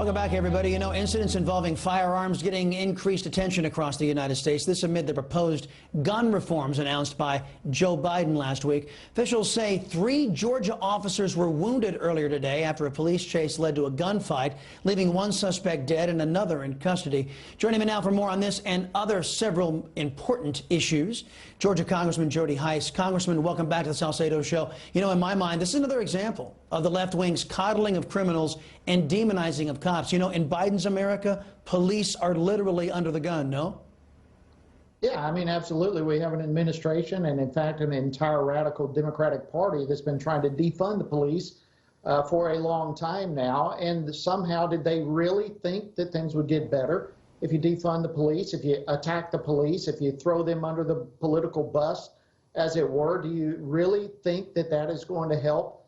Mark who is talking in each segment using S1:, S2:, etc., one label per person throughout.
S1: Welcome back, everybody. You know, incidents involving firearms getting increased attention across the United States. This amid the proposed gun reforms announced by Joe Biden last week. Officials say 3 Georgia officers were wounded earlier today after a police chase led to a gunfight, leaving 1 suspect dead and another in custody. Joining me now for more on this and other several important issues, Georgia Congressman Jody Hice. Congressman, welcome back to the Salcedo Show. You know, in my mind, this is another example of the left wing's coddling of criminals and demonizing of cops. You know, in Biden's America, police are literally under the gun, no?
S2: Yeah, I mean, absolutely. We have an administration and, in fact, an entire radical Democratic Party that's been trying to defund the police for a long time now. And somehow, did they really think that things would get better if you defund the police, if you attack the police, if you throw them under the political bus, as it were? Do you really think that that is going to help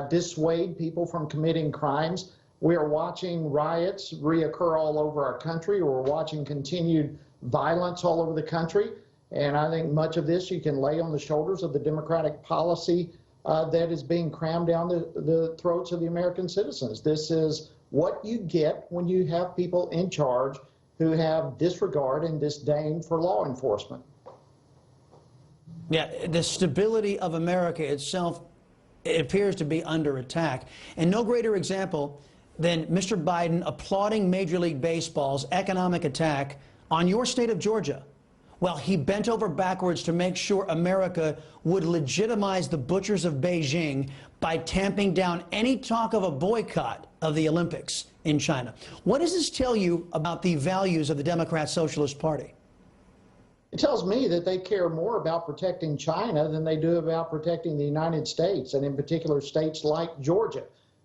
S2: dissuade people from committing crimes? We are watching riots reoccur all over our country. We're watching continued violence all over the country. And I think much of this you can lay on the shoulders of the Democratic policy that is being crammed down the throats of the American citizens. This is what you get when you have people in charge who have disregard and disdain for law enforcement.
S1: Yeah, the stability of America itself, it appears to be under attack. And no greater example than Mr. Biden applauding Major League Baseball's economic attack on your state of Georgia. Well, he bent over backwards to make sure America would legitimize the butchers of Beijing by tamping down any talk of a boycott of the Olympics in China. What does this tell you about the values of the Democrat Socialist Party?
S2: It tells me that they care more about protecting China than they do about protecting the United States, and in particular states like Georgia,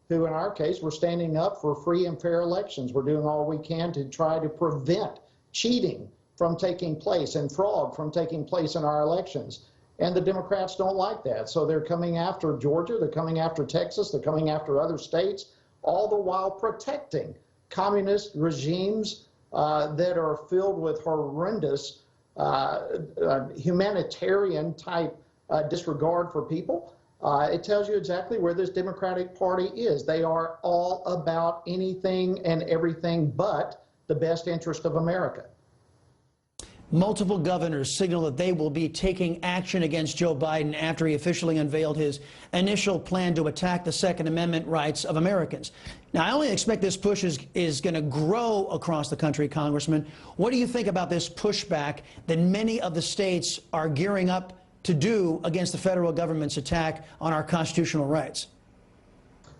S2: who in our case, we're standing up for free and fair elections. We're doing all we can to try to prevent cheating from taking place and fraud from taking place in our elections. And the Democrats don't like that. So they're coming after Georgia, they're coming after Texas, they're coming after other states, all the while protecting communist regimes that are filled with horrendous humanitarian type disregard for people. It tells you exactly where this Democratic Party is. They are all about anything and everything but the best interest of America.
S1: Multiple governors signal that they will be taking action against Joe Biden after he officially unveiled his initial plan to attack the Second Amendment rights of Americans. Now, I only expect this push is going to grow across the country, Congressman. What do you think about this pushback that many of the states are gearing up to do against the federal government's attack on our constitutional rights?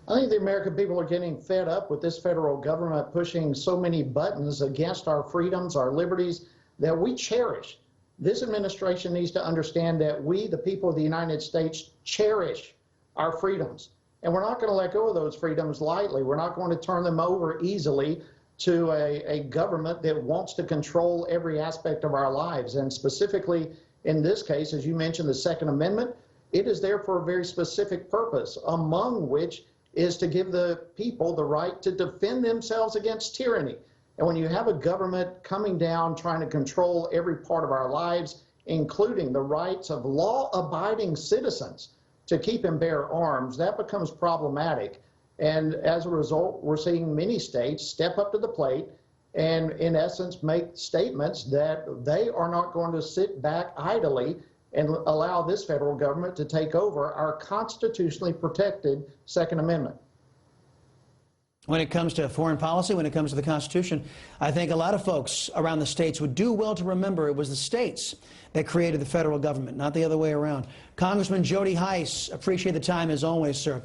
S2: I think the American people are getting fed up with this federal government pushing so many buttons against our freedoms, our liberties that we cherish. This administration needs to understand that we, the people of the United States, cherish our freedoms. And we're not going to let go of those freedoms lightly. We're not going to turn them over easily to a government that wants to control every aspect of our lives. And specifically, in this case, as you mentioned, the Second Amendment, it is there for a very specific purpose, among which is to give the people the right to defend themselves against tyranny. And when you have a government coming down trying to control every part of our lives, including the rights of law-abiding citizens to keep and bear arms, that becomes problematic. And as a result, we're seeing many states step up to the plate and, in essence, make statements that they are not going to sit back idly and allow this federal government to take over our constitutionally protected Second Amendment.
S1: When it comes to foreign policy, when it comes to the Constitution, I think a lot of folks around the states would do well to remember it was the states that created the federal government, not the other way around. Congressman Jody Hice, appreciate the time as always, sir.